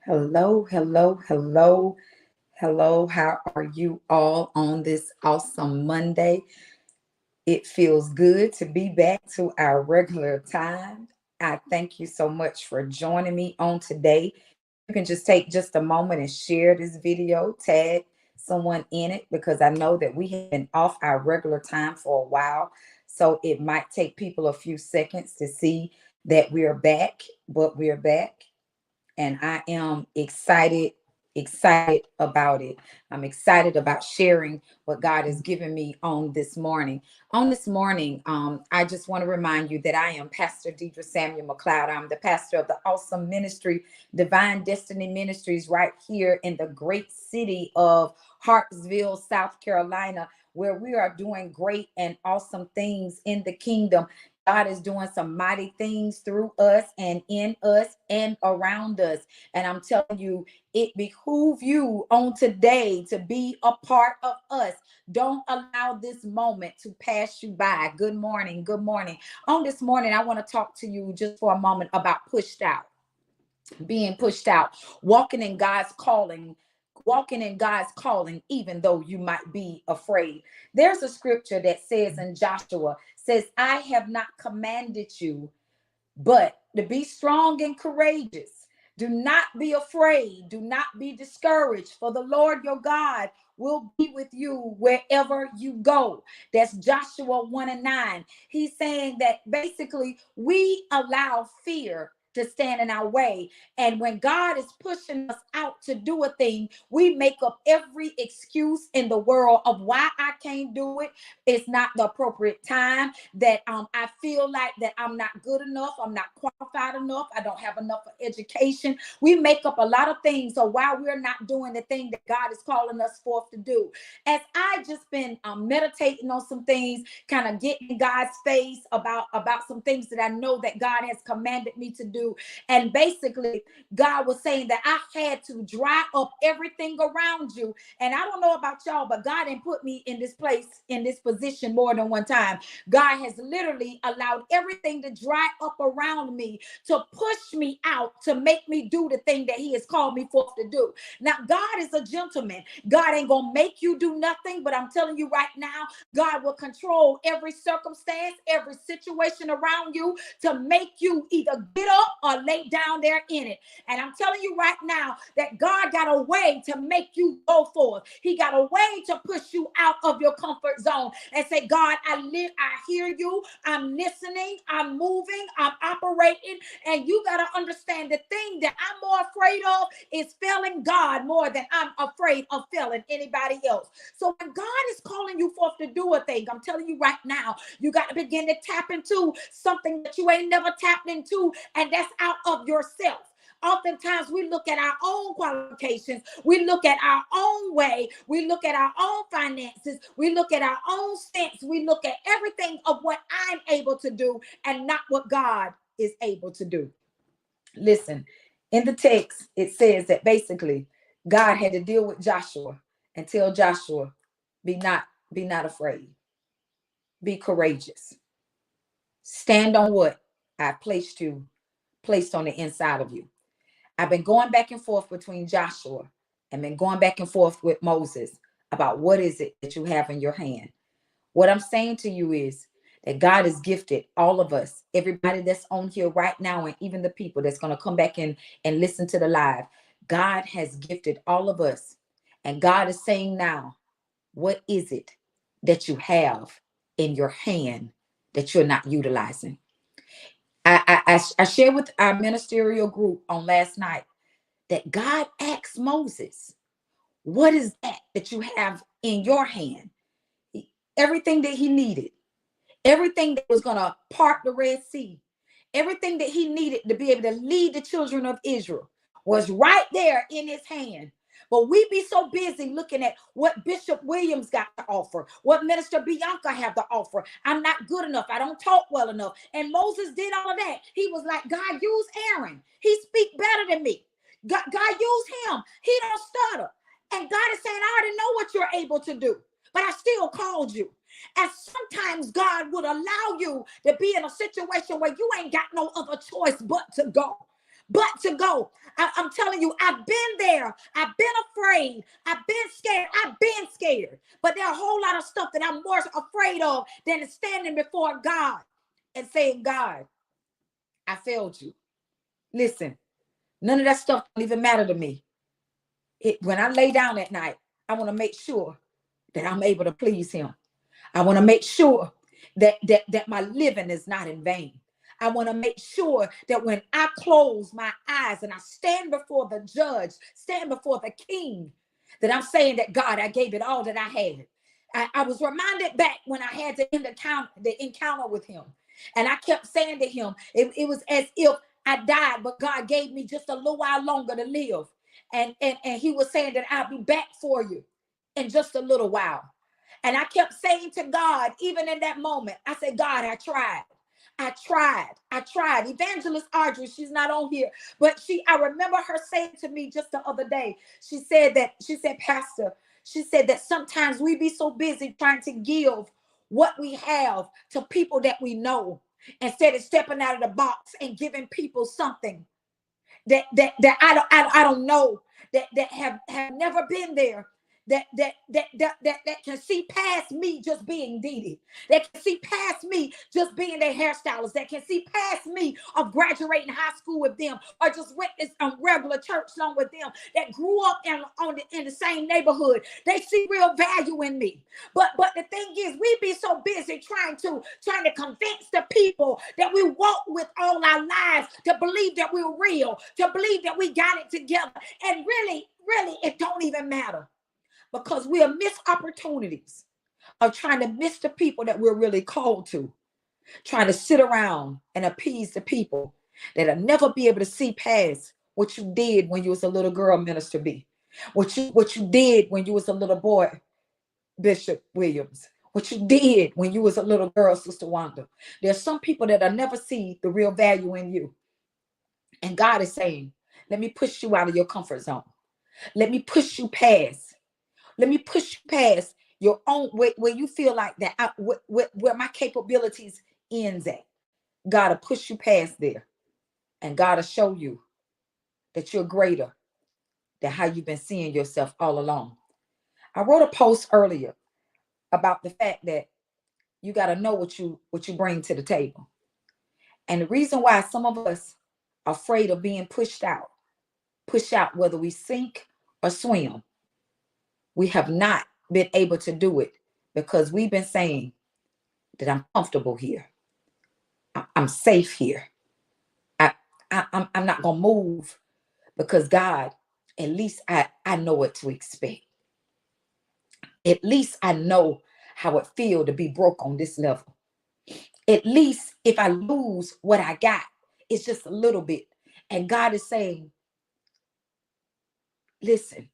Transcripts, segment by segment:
Hello, hello, hello, hello. How are you all on this awesome Monday? It feels good to be back to our regular time. I thank you so much for joining me on today. You can just take just a moment and share this video, tag someone in it because I know that we have been off our regular time for a while. So it might take people a few seconds to see that we're back, but we're back and I am excited about it. I'm excited about sharing what God has given me on this morning. On this morning, I just want to remind you that I am Pastor Deidre Samuel McLeod. I'm the pastor of the awesome ministry, Divine Destiny Ministries, right here in the great city of Hartsville, South Carolina, where we are doing great and awesome things in the kingdom. God is doing some mighty things through us and in us and around us. And I'm telling you, it behooves you on today to be a part of us. Don't allow this moment to pass you by. Good morning. Good morning. On this morning, I want to talk to you just for a moment about pushed out, being pushed out, walking in God's calling. Walking in God's calling, even though you might be afraid. There's a scripture that says in Joshua, says, I have not commanded you, but to be strong and courageous. Do not be afraid. Do not be discouraged, for the Lord your God will be with you wherever you go. That's Joshua 1 and 9. He's saying that basically we allow fear to stand in our way. And when God is pushing us out to do a thing, we make up every excuse in the world of why I can't do it. It's not the appropriate time, that I feel like that I'm not good enough, I'm not qualified enough, I don't have enough education. We make up a lot of things so why we're not doing the thing that God is calling us forth to do. As I just been meditating on some things, kind of getting God's face about some things that I know that God has commanded me to do, and basically God was saying that I had to dry up everything around you. And I don't know about y'all, but God didn't put me in this place, in this position more than one time. God has literally allowed everything to dry up around me to push me out, to make me do the thing that he has called me forth to do. Now, God is a gentleman. God ain't gonna make you do nothing, but I'm telling you right now, God will control every circumstance, every situation around you to make you either get up or lay down there in it. And I'm telling you right now that God got a way to make you go forth. He got a way to push you out of your comfort zone and say, God, I hear you. I'm listening. I'm moving. I'm operating. And you got to understand the thing that I'm more afraid of is failing God more than I'm afraid of failing anybody else. So when God is calling you forth to do a thing, I'm telling you right now, you got to begin to tap into something that you ain't never tapped into, and that's out of yourself. Oftentimes we look at our own qualifications, we look at our own way, we look at our own finances, we look at our own sense, we look at everything of what I'm able to do and not what God is able to do. Listen, in the text, it says that basically God had to deal with Joshua and tell Joshua, be not, be not afraid, be courageous. Stand on what I placed on the inside of you. I've been going back and forth between Joshua and been going back and forth with Moses about what is it that you have in your hand. What I'm saying to you is that God has gifted all of us, everybody that's on here right now, and even the people that's going to come back and listen to the live. God has gifted all of us. And God is saying now, what is it that you have in your hand that you're not utilizing? I shared with our ministerial group on last night that God asked Moses, what is that you have in your hand? Everything that he needed, everything that was going to part the Red Sea, everything that he needed to be able to lead the children of Israel was right there in his hand. But we be so busy looking at what Bishop Williams got to offer, what Minister Bianca have to offer. I'm not good enough. I don't talk well enough. And Moses did all of that. He was like, God, use Aaron. He speak better than me. God use him. He don't stutter. And God is saying, I already know what you're able to do, but I still called you. And sometimes God would allow you to be in a situation where you ain't got no other choice but to go. but to go. I'm telling you, I've been there. I've been afraid. I've been scared. I've been scared. But there are a whole lot of stuff that I'm more afraid of than standing before God and saying, God, I failed you. Listen, none of that stuff don't even matter to me. When I lay down at night, I want to make sure that I'm able to please him. I want to make sure that my living is not in vain. I want to make sure that when I close my eyes and I stand before the judge, stand before the king, that I'm saying that, God, I gave it all that I had. I was reminded back when I had the encounter with him. And I kept saying to him, it was as if I died, but God gave me just a little while longer to live. And he was saying that I'll be back for you in just a little while. And I kept saying to God, even in that moment, I said, God, I tried. I tried. Evangelist Audrey, she's not on here, but I remember her saying to me just the other day, she said, Pastor, she said that sometimes we be so busy trying to give what we have to people that we know, instead of stepping out of the box and giving people something that I don't know, that have never been there, that can see past me just being Dee, that can see past me just being their hairstylist, that can see past me of graduating high school with them, or just went this regular church song with them, that grew up in the same neighborhood. They see real value in me. But the thing is, we be so busy trying to convince the people that we walk with all our lives to believe that we're real, to believe that we got it together. And really, it don't even matter, because we'll miss opportunities of trying to miss the people that we're really called to, trying to sit around and appease the people that'll never be able to see past what you did when you was a little girl, Minister B, what you did when you was a little boy, Bishop Williams, what you did when you was a little girl, Sister Wanda. There's some people that'll never see the real value in you. And God is saying, let me push you out of your comfort zone. Let me push you past. Let me push you past your own, where you feel like that, where my capabilities ends at. God will push you past there. And God will show you that you're greater than how you've been seeing yourself all along. I wrote a post earlier about the fact that you got to know what you bring to the table. And the reason why some of us are afraid of being pushed out whether we sink or swim, we have not been able to do it because we've been saying that I'm comfortable here. I'm safe here. I'm not going to move because God, at least I know what to expect. At least I know how it feels to be broke on this level. At least if I lose what I got, it's just a little bit. And God is saying, listen,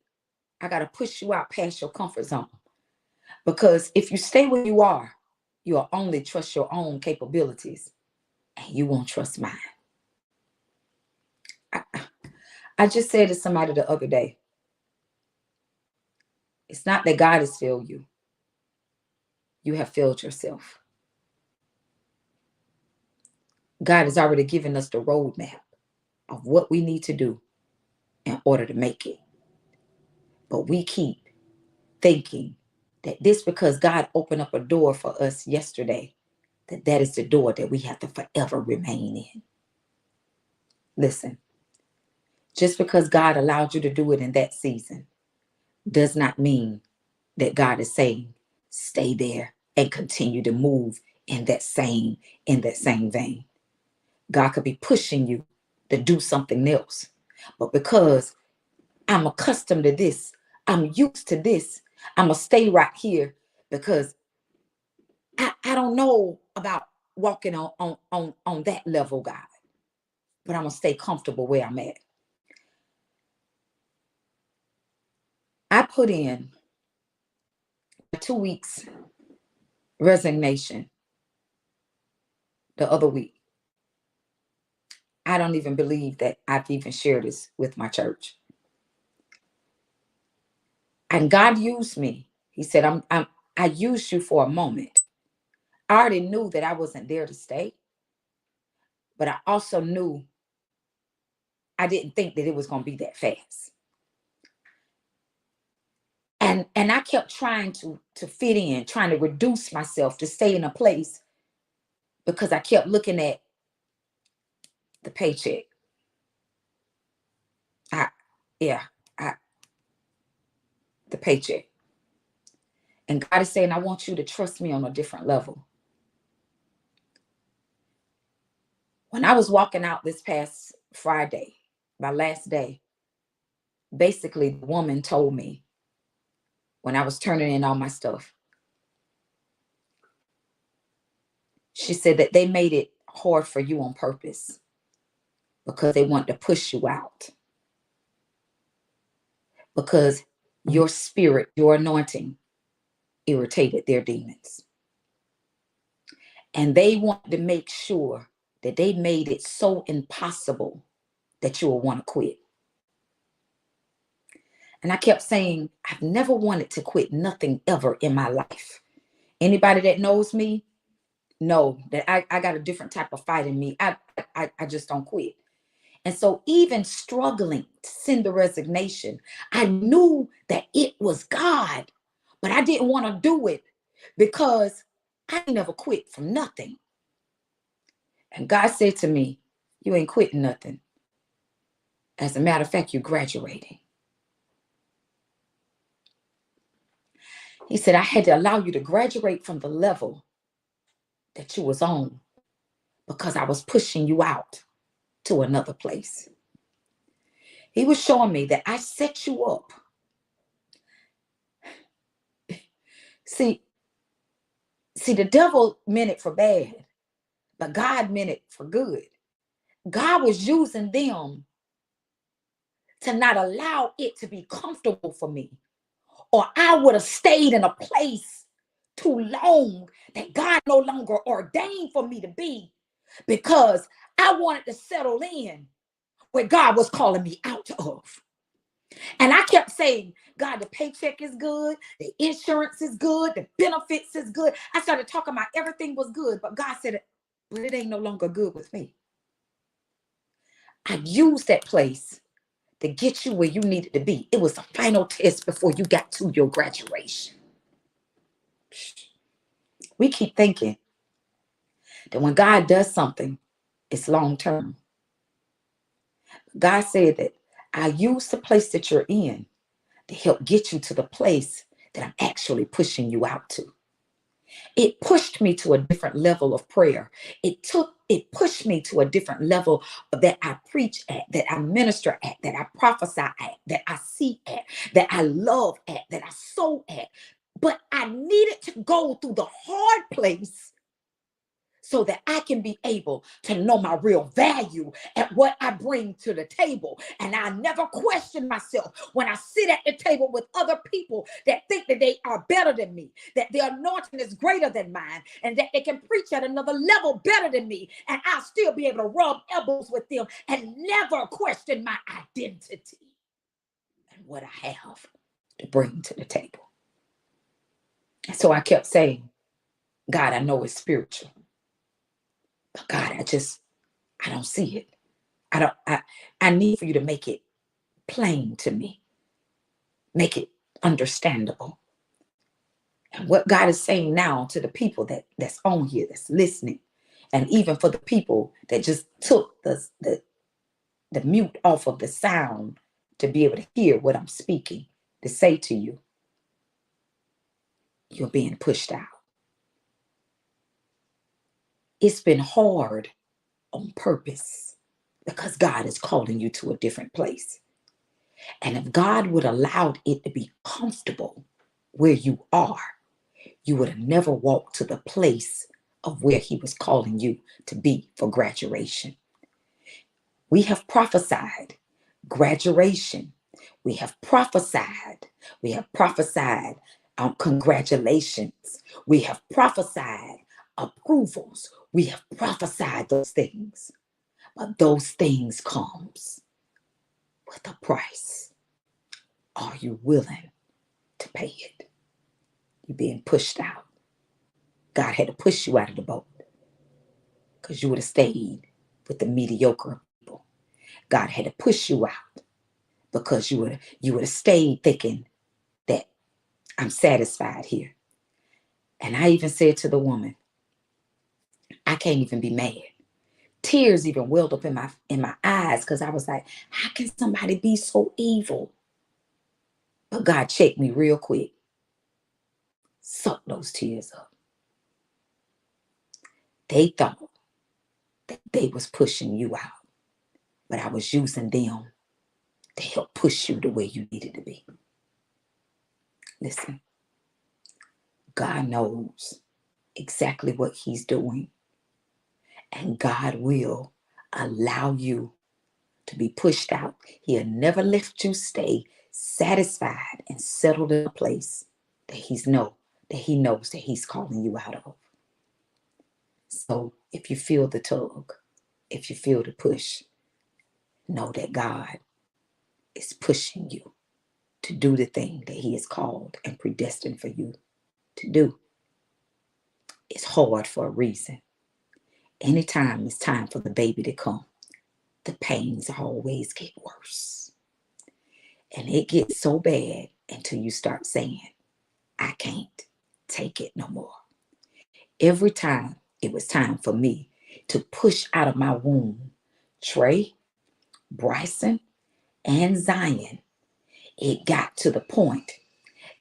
I got to push you out past your comfort zone. Because if you stay where you are, you'll only trust your own capabilities and you won't trust mine. I just said to somebody the other day, it's not that God has failed you. You have failed yourself. God has already given us the roadmap of what we need to do in order to make it. But we keep thinking that this, because God opened up a door for us yesterday, that is the door that we have to forever remain in. Listen, just because God allowed you to do it in that season does not mean that God is saying, stay there and continue to move in that same vein. God could be pushing you to do something else. But because I'm accustomed to this, I'm used to this, I'm going to stay right here because I don't know about walking on that level, God. But I'm going to stay comfortable where I'm at. I put in 2 weeks resignation the other week. I don't even believe that I've even shared this with my church. And God used me. He said, I used you for a moment. I already knew that I wasn't there to stay. But I also knew I didn't think that it was going to be that fast. And I kept trying to fit in, trying to reduce myself to stay in a place, because I kept looking at the paycheck. The paycheck. And God is saying, I want you to trust me on a different level. When I was walking out this past Friday, my last day, basically the woman told me, when I was turning in all my stuff, she said that they made it hard for you on purpose because they want to push you out. Because your spirit, your anointing irritated their demons. And they want to make sure that they made it so impossible that you will want to quit. And I kept saying, I've never wanted to quit nothing ever in my life. Anybody that knows me know that I got a different type of fight in me. I just don't quit. And so even struggling to send the resignation, I knew that it was God, but I didn't want to do it because I never quit from nothing. And God said to me, you ain't quitting nothing. As a matter of fact, you're graduating. He said, I had to allow you to graduate from the level that you was on because I was pushing you out to another place. He was showing me that I set you up. See, the devil meant it for bad, but God meant it for good. God was using them to not allow it to be comfortable for me, or I would have stayed in a place too long that God no longer ordained for me to be, because I wanted to settle in where God was calling me out of. And I kept saying, God, the paycheck is good, the insurance is good, the benefits is good. I started talking about everything was good, but God said, but it ain't no longer good with me. I used that place to get you where you needed to be. It was the final test before you got to your graduation. We keep thinking that when God does something, it's long term. God said that I use the place that you're in to help get you to the place that I'm actually pushing you out to. It pushed me to a different level of prayer. It pushed me to a different level that I preach at, that I minister at, that I prophesy at, that I see at, that I love at, that I sow at. But I needed to go through the hard place so that I can be able to know my real value and what I bring to the table. And I never question myself when I sit at the table with other people that think that they are better than me, that their anointing is greater than mine, and that they can preach at another level better than me, and I'll still be able to rub elbows with them and never question my identity and what I have to bring to the table. And so I kept saying, God, I know it's spiritual, but God, I don't see it. I need for you to make it plain to me. Make it understandable. And what God is saying now to the people that's on here, that's listening, and even for the people that just took the mute off of the sound to be able to hear what I'm speaking, to say to you, you're being pushed out. It's been hard on purpose because God is calling you to a different place. And if God would allow it to be comfortable where you are, you would have never walked to the place of where he was calling you to be for graduation. We have prophesied graduation. We have prophesied. Congratulations. We have prophesied approvals. We have prophesied those things. But those things comes with a price. Are you willing to pay it? You're being pushed out. God had to push you out of the boat because you would have stayed with the mediocre people. God had to push you out because you would have stayed thinking that I'm satisfied here. And I even said to the woman, I can't even be mad. Tears even welled up in my eyes because I was like, how can somebody be so evil? But God checked me real quick. Suck those tears up. They thought that they was pushing you out, but I was using them to help push you the way you needed to be. Listen, God knows exactly what he's doing, and God will allow you to be pushed out. He'll never let you stay satisfied and settled in a place that he knows that he's calling you out of. So if you feel the tug, if you feel the push, know that God is pushing you to do the thing that he has called and predestined for you to do. It's hard for a reason. Anytime it's time for the baby to come, the pains always get worse. And it gets so bad until you start saying, I can't take it no more. Every time it was time for me to push out of my womb Trey, Bryson, and Zion, it got to the point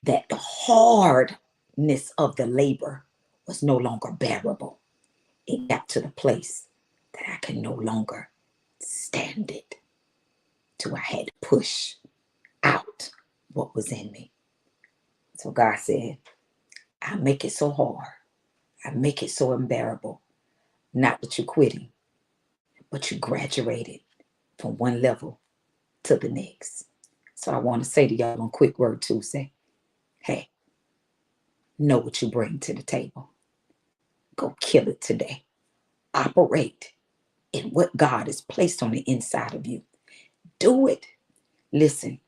that the hardness of the labor was no longer bearable. It got to the place that I could no longer stand it. Till I had to push out what was in me. So God said, I make it so hard. I make it so unbearable. Not that you're quitting, but you graduated from one level to the next. So I want to say to y'all on Quick Word Tuesday, hey, know what you bring to the table. Go kill it today. Operate in what God has placed on the inside of you. Do it. Listen,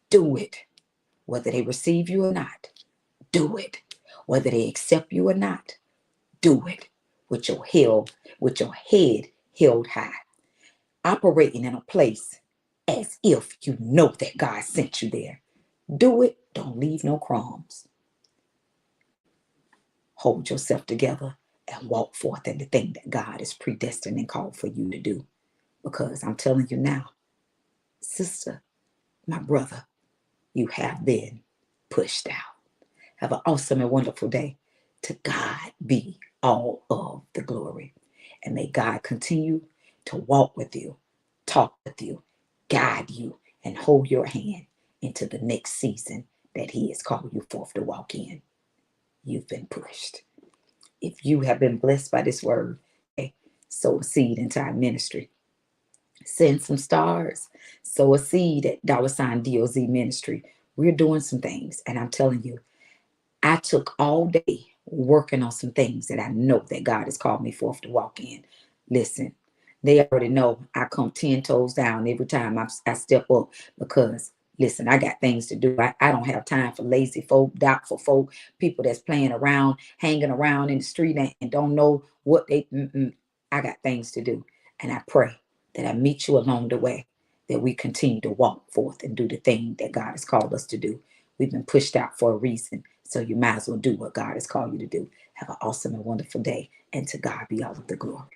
do it. Whether they receive you or not, do it. Whether they accept you or not, do it with your head held high, operating in a place as if you know that God sent you there. Do it. Don't leave no crumbs. Hold yourself together and walk forth in the thing that God has predestined and called for you to do. Because I'm telling you now, sister, my brother, you have been pushed out. Have an awesome and wonderful day. To God be all of the glory. And may God continue to walk with you, talk with you, guide you, and hold your hand into the next season that he has called you forth to walk in. You've been pushed. If you have been blessed by this word, sow a seed into our ministry. Send some stars. Sow a seed at $DOZ Ministry. We're doing some things, and I'm telling you, I took all day working on some things that I know that God has called me forth to walk in. Listen, they already know I come 10 toes down every time I step up because, listen, I got things to do. I don't have time for lazy folk, doubtful folk, people that's playing around, hanging around in the street and don't know what I got things to do. And I pray that I meet you along the way, that we continue to walk forth and do the thing that God has called us to do. We've been pushed out for a reason. So you might as well do what God has called you to do. Have an awesome and wonderful day. And to God be all of the glory.